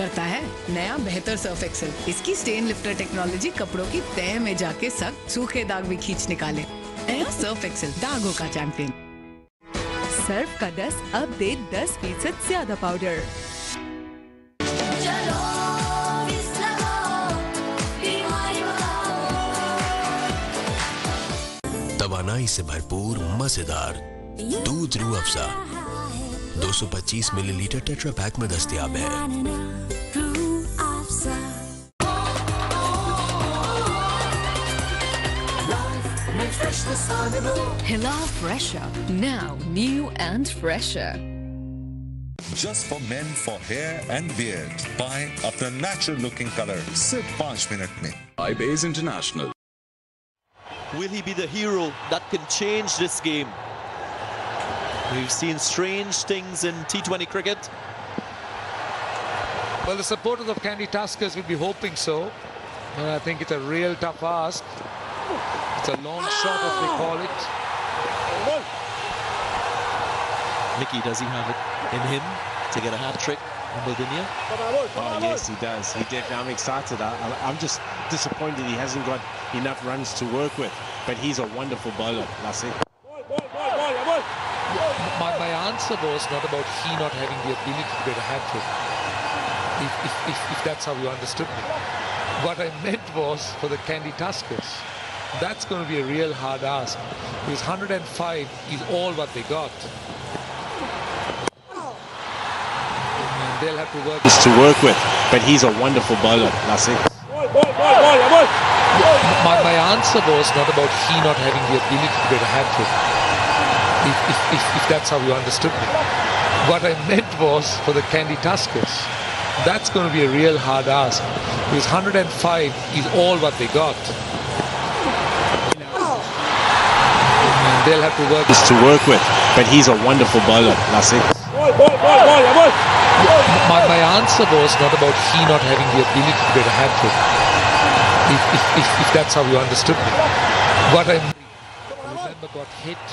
करता है नया बेहतर सर्फ एक्सेल। इसकी स्टेन लिफ्टर टेक्नोलॉजी कपड़ों की तह में जाके सख्त सूखे दाग भी खींच निकाले। नया सर्फ एक्सेल, दागों का चैंपियन। सर्फ का 10 अब दे 10% ज्यादा पाउडर। तवानाई से भरपूर मजेदार दूध Rooh Afza 225 millilitre tetra pack में दस्तयाब है। Hila Fresher, now new and fresher. Just for men, for hair and beard. Buy अपना natural looking color सिर्फ 5 मिनट में। iBase International. Will he be the hero that can change this game? We've seen strange things in T20 cricket. Well, the supporters of Candy Tuskers will be hoping so. And I think it's a real tough ask. It's a long shot, as they call it. Mickey, does he have it in him to get a hat-trick in Bulgaria? Oh, yes, he does. He did. I'm excited. I'm just disappointed he hasn't got enough runs to work with. But he's a wonderful bowler, Lassie. My answer was not about he not having the ability to get a hat-trick. If that's how you understood me. What I meant was for the Candy Tuskers. That's going to be a real hard ask. Because 105 is all what they got. And they'll have to work with. But he's a wonderful bowler, Lassie. My answer was not about he not having the ability to get a hat-trick. If that's how you understood me. What I meant was for the Candy Tuskers. That's going to be a real hard ask. Because 105 is all what they got. And they'll have to work with. But he's a wonderful bowler, Lassie. My answer was not about he not having the ability to get a hat-trick. If that's how you understood me. What I remember got hit.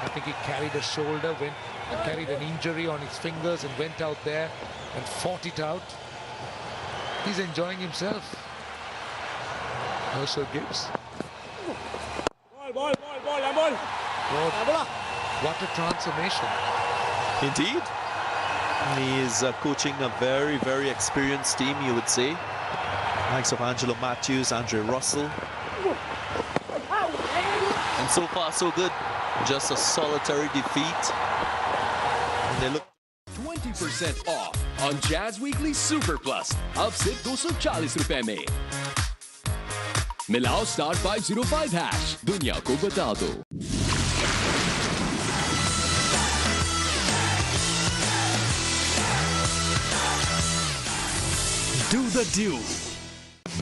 I think he carried a shoulder, carried an injury on his fingers and went out there and fought it out. He's enjoying himself. Herschel Gibbs. What a transformation. Indeed. He is coaching a very, very experienced team, you would say. Likes of Angelo Matthews, Andre Russell. And so far, so good. Just a solitary defeat. And they look 20% off on Jazz Weekly Super Plus. अब सिर्फ 240 रुपए में मिलाओ *505#. दुनिया को बता दो. Do the do.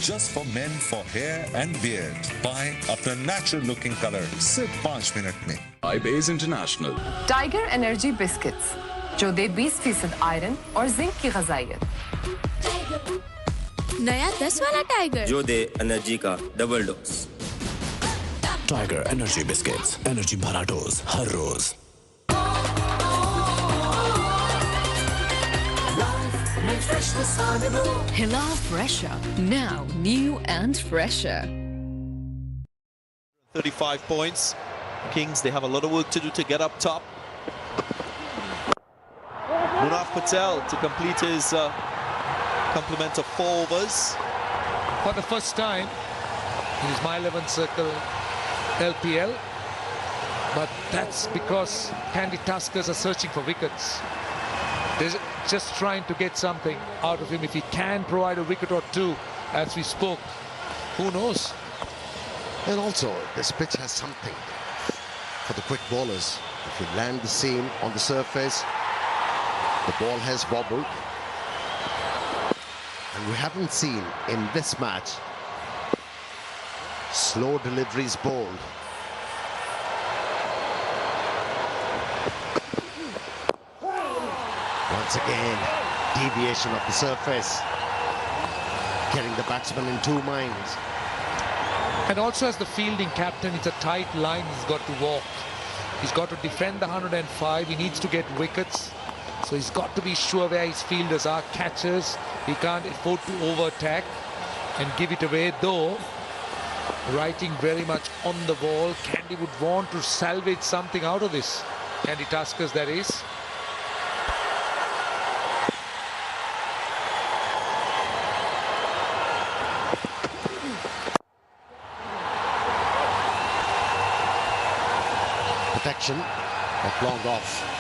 Just for men, for hair and beard. Buy अपना natural looking color सिर्फ 5 मिनट में। iBase International. Tiger energy biscuits जो दे 20% आयरन और जिंक की ग़िज़ाइयत। नया 10 वाला टाइगर जो दे एनर्जी का double dose. Tiger energy biscuits, energy भरा dose her rose. Hila Fresher, now new and fresher. 35 points. Kings, they have a lot of work to do to get up top. Munaf Patel to complete his complement of 4 overs. For the first time in his My 11 circle LPL. But that's because Candy Tuskers are searching for wickets. They're just trying to get something out of him. If he can provide a wicket or two, as we spoke, who knows? And also, this pitch has something for the quick bowlers. If you land the seam on the surface, the ball has wobbled. And we haven't seen in this match slow deliveries bowled. Once again, deviation of the surface, getting the batsman in 2 minds. And also as the fielding captain, it's a tight line he's got to walk. He's got to defend the 105. He needs to get wickets. So he's got to be sure where his fielders are, catches. He can't afford to over-attack and give it away, though writing very much on the ball. Candy would want to salvage something out of this. Candy Tuskers, that is. Protection, but long off.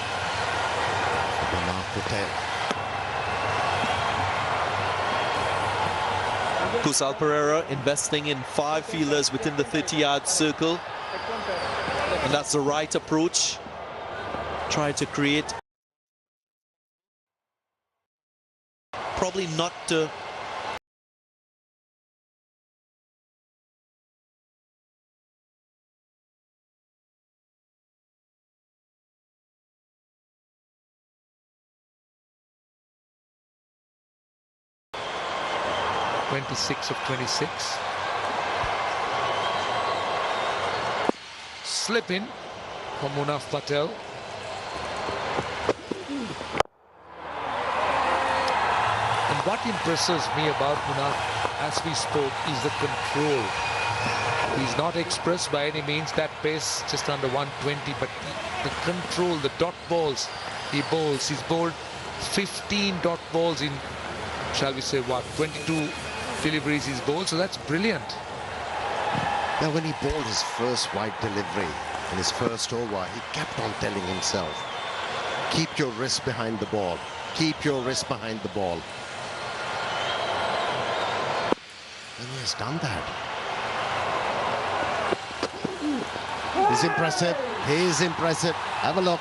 Kusal Pereira investing in 5 fielders within the 30-yard circle. And that's the right approach. Try to create... Probably not to... (26 of 26). Slip in for Munaf Patel. And what impresses me about Munaf, as we spoke, is the control. He's not expressed by any means, that pace just under 120, but the control, the dot balls he bowls. He's bowled 15 dot balls in, shall we say, what, 22 deliveries he's bowled, so that's brilliant. Now, when he bowled his first wide delivery in his first over, he kept on telling himself, keep your wrist behind the ball, keep your wrist behind the ball. And he has done that. He's impressive. He is impressive. Have a look.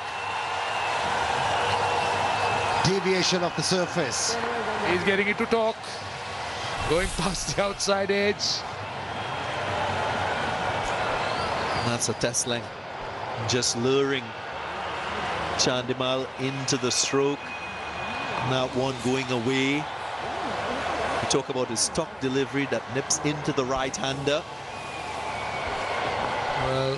Deviation of the surface. He's getting it to talk. Going past the outside edge. That's a test length. Just luring Chandimal into the stroke. That one going away. We talk about his stock delivery that nips into the right-hander. Well,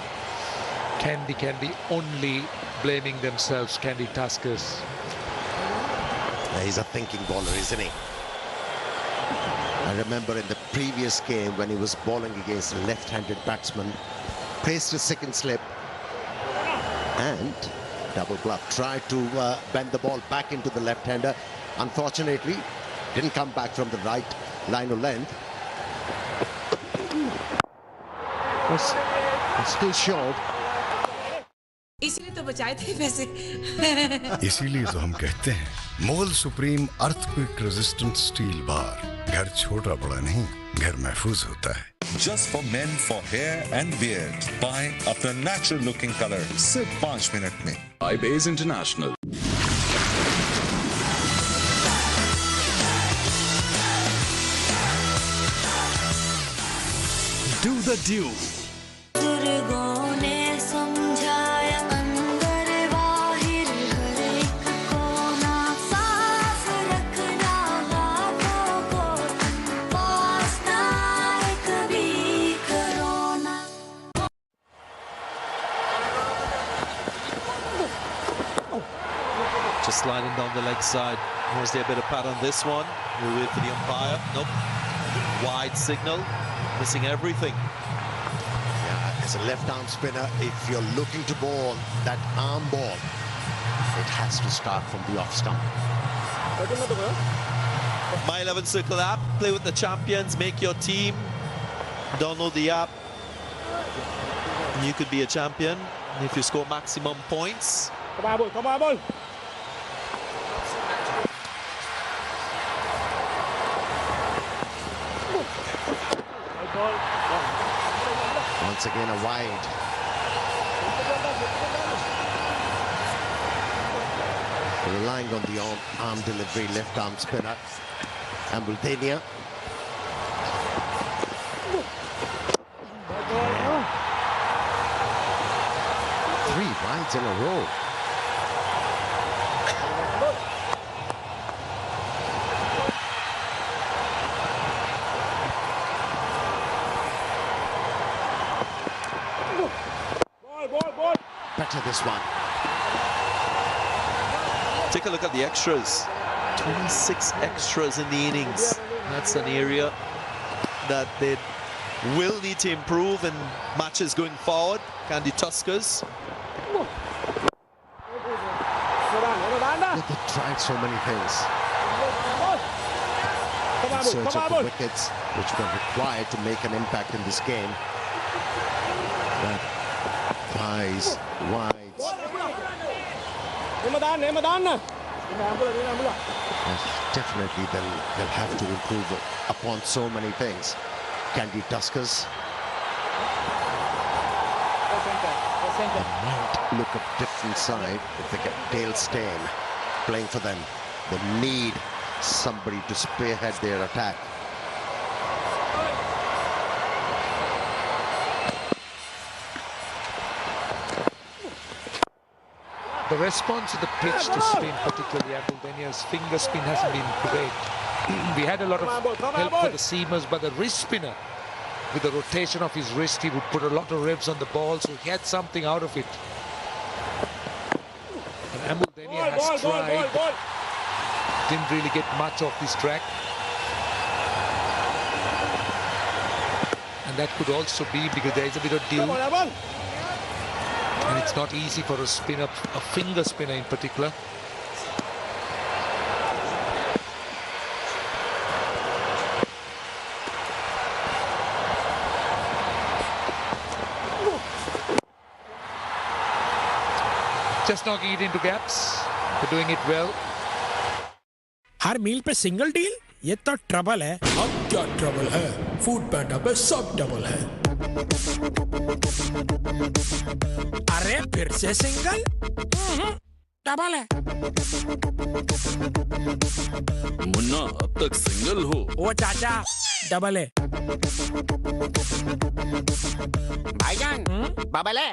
Candy only blaming themselves, Candy Tuskers. He's a thinking bowler, isn't he? I remember in the previous game when he was bowling against a left-handed batsman, placed a second slip and double bluff, tried to bend the ball back into the left-hander. Unfortunately, didn't come back from the right line of length. Was still short. इसीलिए तो बचाए थे पैसे इसीलिए तो हम कहते हैं मोल supreme earthquake resistant steel bar घर छोटा बड़ा नहीं घर महफूज होता है Just for men for hair and beard. Buy अपना natural looking color सिर्फ 5 मिनट में. Live International. Do the do. Just sliding down the leg side. Was there a bit of pad on this one? We'll wait for the umpire. Nope. Wide signal. Missing everything. Yeah, as a left-arm spinner, if you're looking to bowl that arm ball, it has to start from the off stump. My 11 Circle app. Play with the champions. Make your team. Download the app. You could be a champion if you score maximum points. Come on, boy. Come on, boy. Once again, a wide. Relying on the arm delivery, left arm spinner, Ambultania. Three wides in a row. Better this one. Take a look at the extras. 26 extras in the innings. That's an area that they will need to improve in matches going forward. Candy Tuskers. They've tried so many things. In search of the wickets, which were required to make an impact in this game. But highs, wides. Definitely they'll have to improve upon so many things. Candy Tuskers. They might look a different side if they get Dale Steyn playing for them. They need somebody to spearhead their attack. The response to the pitch to spin, particularly Abdul finger spin hasn't been great. We had a lot of help for the seamers, but the wrist spinner, with the rotation of his wrist, he would put a lot of revs on the ball, so he had something out of it. And Abdul has tried, but didn't really get much off this track. And that could also be because there is a bit of dew. And it's not easy for a spinner, a finger spinner in particular. Just knocking it into gaps. They're doing it well. हर मील पे single deal? ये तो trouble है। अब क्या trouble है? Food पैंडा पे सब double है। अरे फिर से सिंगल? डबल है। मुन्ना अब तक सिंगल हो। ओ चाचा, डबल है। भाईजान, बबल है।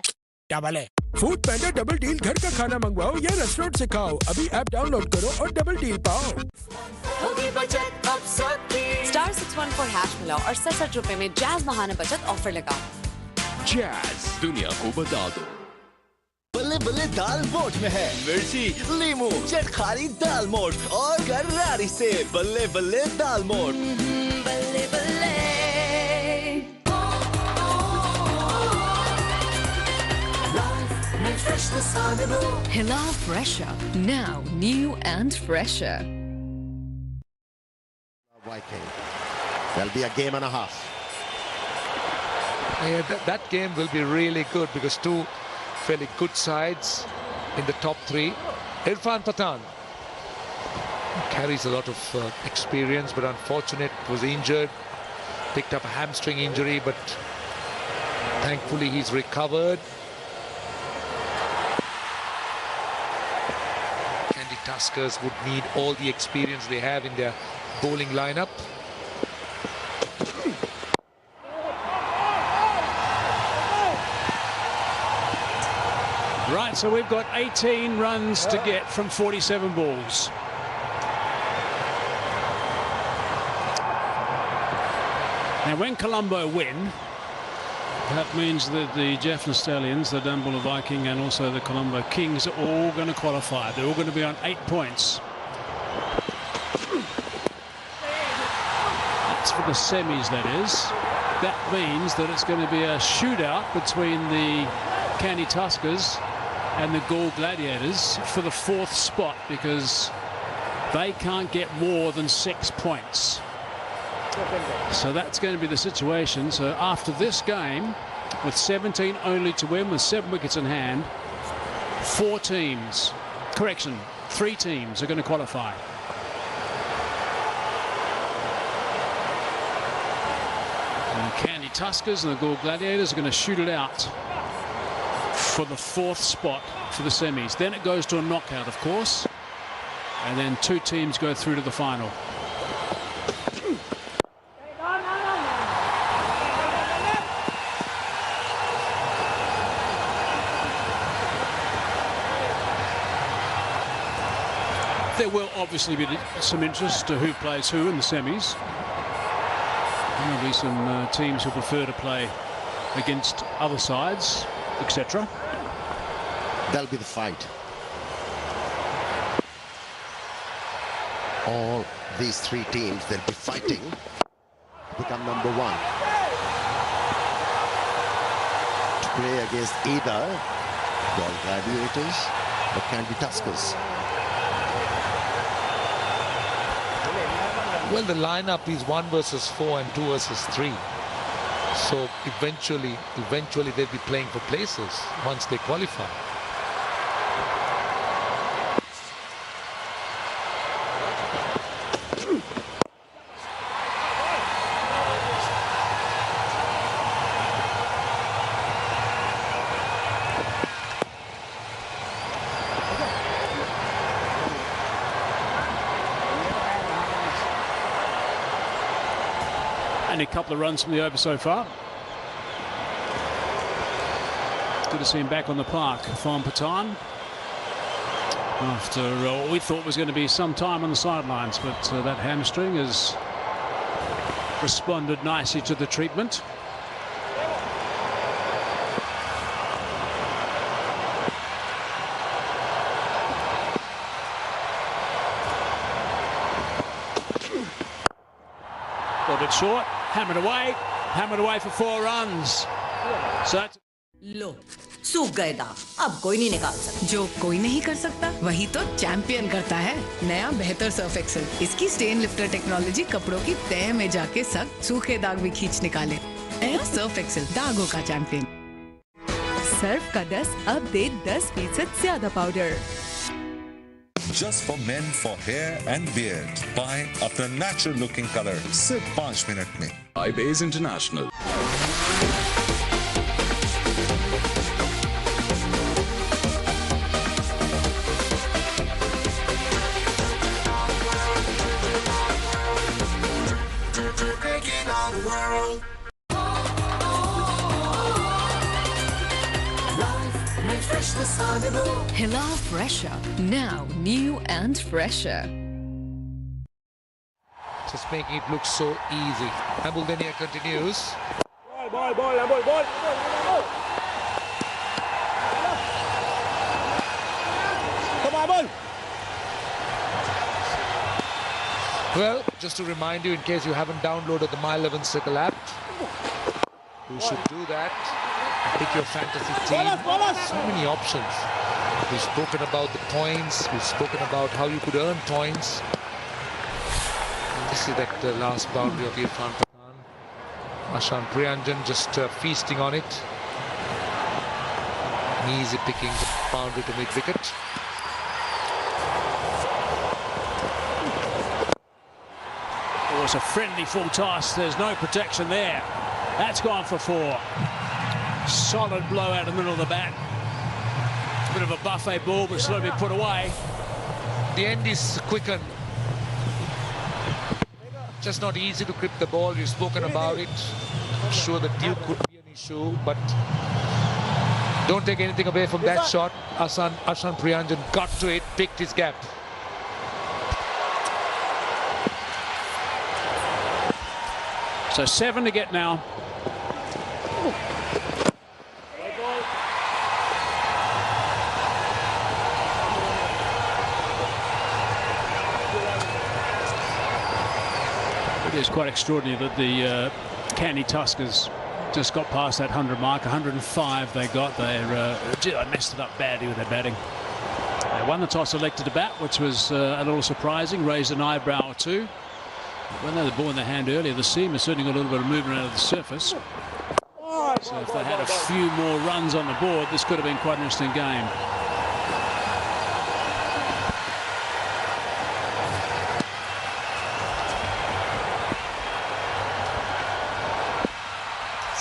डबल है। फूड पैंडा डबल डील घर का खाना मंगवाओ या रेस्टोरेंट से खाओ। अभी ऐप डाउनलोड करो और डबल डील पाओ। होगी बचत अब सबकी। स्टार 614 हैश मिलाओ और 67 रुपए में जैज महाना बचत ऑफर लगाओ। जैज दुनिया को बता दो। बल्ले बल्ले दाल मोठ में है मिर्ची, लीमू, चटखारी दाल मोठ और गरारी से बल्ले बल्ले दाल मोठ। बल्ले बल्ले। Hilal Fresher, now new and fresher. Viking. There'll be a game and a half. Yeah, that game will be really good because two fairly good sides in the top three. Irfan Pathan carries a lot of experience, but unfortunate, was injured, picked up a hamstring injury, but thankfully he's recovered. Tuskers would need all the experience they have in their bowling lineup. Right, so we've got 18 runs to get from 47 balls. Now, when Colombo win, that means that the Jaffna Stallions, the Lpl Viking and also the Colombo Kings are all going to qualify. They're all going to be on 8 points. That's for the semis, that is. That means that it's going to be a shootout between the Candy Tuskers and the Gaul Gladiators for the 4th spot because they can't get more than 6 points. So that's going to be the situation. So after this game, with 17 only to win, with 7 wickets in hand, 3 teams are going to qualify. And the Candy Tuskers and the Gaul Gladiators are going to shoot it out for the 4th spot for the semis. Then it goes to a knockout, of course, and then 2 teams go through to the final. There will obviously be some interest to who plays who in the semis. There'll be some teams who prefer to play against other sides, etc. That'll be the fight. All these three teams, they'll be fighting to become number one. To play against either Gol Gladiators or Candy Tuskers. Well, the lineup is 1 versus 4 and 2 versus 3. So eventually they'll be playing for places once they qualify. A couple of runs from the over so far. Good to see him back on the park. Fon Patan, after what we thought was going to be some time on the sidelines, but that hamstring has responded nicely to the treatment. A little bit short. Hammered away for 4 runs. So that's... लो सूख गए दाग, अब कोई नहीं निकाल सकता। जो कोई नहीं कर सकता वही तो चैंपियन करता है। नया बेहतर सर्फ एक्सेल, इसकी स्टेन लिफ्टर टेक्नोलॉजी कपड़ों की तह में जाके सख्त सूखे दाग भी खींच निकाले। नया सर्फ एक्सेल, दागों का चैंपियन। सर्फ का 10 अब दे 10% ज्यादा powder. Just for men for hair and beard. Buy अपना natural looking color सिर्फ 5 मिनट में। Lpl International. Lpl Fresher, now new and fresher. Just making it look so easy. Hambuldenia continues. Ball. Come on, ball. Well, just to remind you, in case you haven't downloaded the My 11 Circle app, you should do that. Pick your fantasy team. So many options. We've spoken about the points. We've spoken about how you could earn points. And this is that last boundary of Irfan Pathan. Ashan Priyanjan just feasting on it. And easy picking the boundary to mid-wicket. Oh, it's a friendly full toss. There's no protection there. That's gone for 4. Solid blow out of the middle of the bat. Bit of a buffet ball, but slowly put away. The end is quickened. Just not easy to grip the ball. We've spoken about it. I'm sure the due could be an issue, but don't take anything away from that shot. Ashan Priyanjan got to it, picked his gap. So 7 to get now. It's quite extraordinary that the Candy Tuskers just got past that 100 mark. 105 they got. They messed it up badly with their batting. They won the toss, elected to bat, which was a little surprising, raised an eyebrow or two. When they had the ball in their hand earlier, the seam has certainly got a little bit of movement out of the surface. So if they had a few more runs on the board, this could have been quite an interesting game.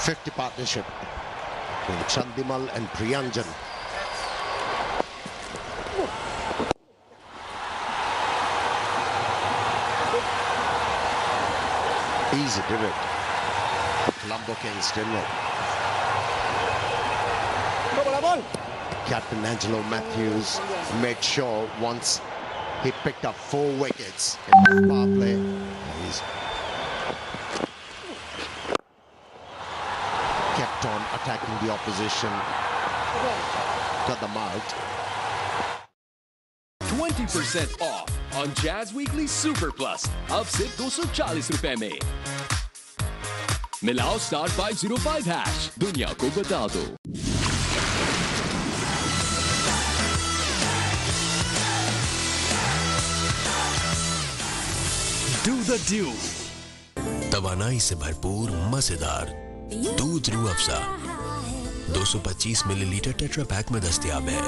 .50 partnership between Chandimal and Priyanjan. Easy pivot. Colombo Kings didn't. Captain Angelo Matthews made sure once he picked up 4 wickets in the power play. He's kept on attacking the opposition. Got them out. 20% off on Jazz Weekly Super Plus. अब सिर्फ 240 रुपए में। मिलाओ *505#। दुनिया को बता दो। Do the Dew। तवानाई से भरपूर मजेदार दूध Rooh Afza 225 millilitre tetra pack में दस्तयाब है।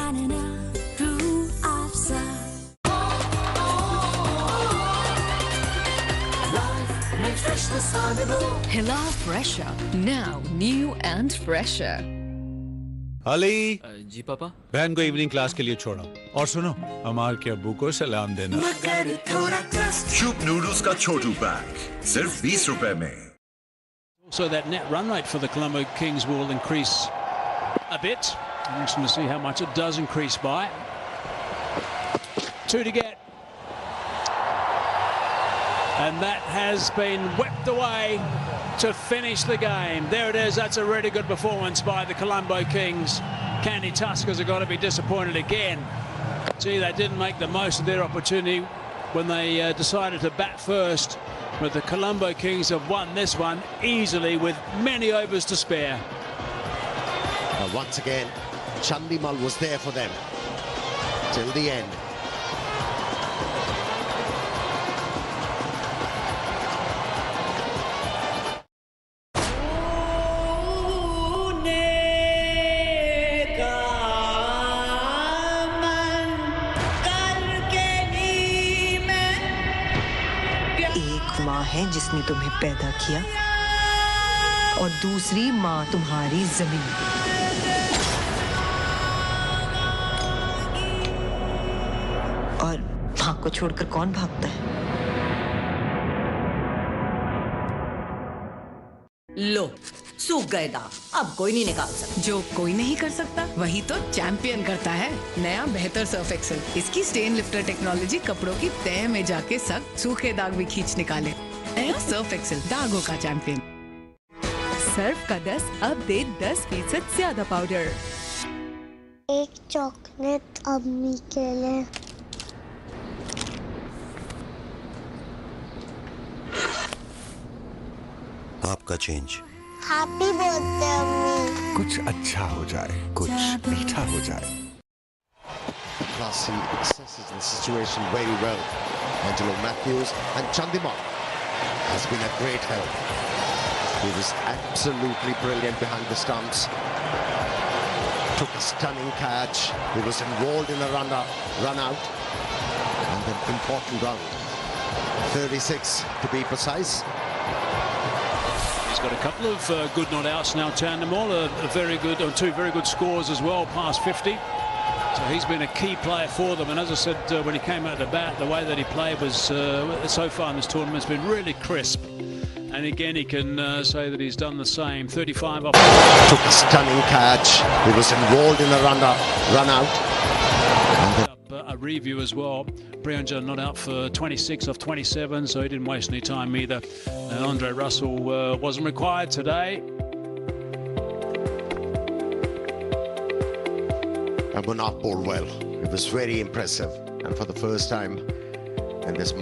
Lpl Fresher. Now new and fresher. Ali जी पापा। बहन को इवनिंग क्लास के लिए छोड़ा और सुनो अमार के अब्बू को सलाम देना। शुभ नूडल्स का छोटू पैक सिर्फ 20 रुपए में। So that net run rate for the Colombo Kings will increase a bit. Interesting to see how much it does increase by. 2 to get. And that has been whipped away to finish the game. There it is. That's a really good performance by the Colombo Kings. Candy Tuskers are going to be disappointed again. Gee, they didn't make the most of their opportunity when they decided to bat first. But the Colombo Kings have won this one easily with many overs to spare. Once again, Chandimal was there for them till the end. माँ है जिसने तुम्हें पैदा किया और दूसरी माँ तुम्हारी जमीन। और माँ को छोड़कर कौन भागता है? लो सूख गए दाग, अब कोई नहीं निकाल सकता। जो कोई नहीं कर सकता वही तो चैंपियन करता है। नया बेहतर सर्फ एक्सेल। इसकी स्टेन लिफ्टर टेक्नोलॉजी कपड़ों की तह में जाके सख्त सूखे दाग भी खींच निकाले। नया सर्फ एक्सेल, दागों का चैंपियन। सर्फ का 10 अब दे 10% ज्यादा पाउडर। एक चॉकलेट अम्मी के लिए। आपका चेंज। हैप्पी बर्थडे अम्मी। कुछ अच्छा हो जाए, कुछ मीठा हो जाए। Classy assesses the situation very well. Angelo Matthews and Chandimal has been a great help. He was absolutely brilliant behind the stumps. Took a stunning catch. He was involved in a run out. And an important round. 36 to be precise. He's got a couple of good not outs now, Chandimal, a very good, or 2 very good scores as well, past 50. So he's been a key player for them. And as I said, when he came out to bat, the way that he played was, so far in this tournament, has been really crisp. And again, he can say that he's done the same. 35 off. Took a stunning catch. He was involved in a run out. A review as well. Priyanjan not out for 26 off 27, so he didn't waste any time either. Andre Russell wasn't required today. And Munaf bowled well. It was very impressive. And for the first time in this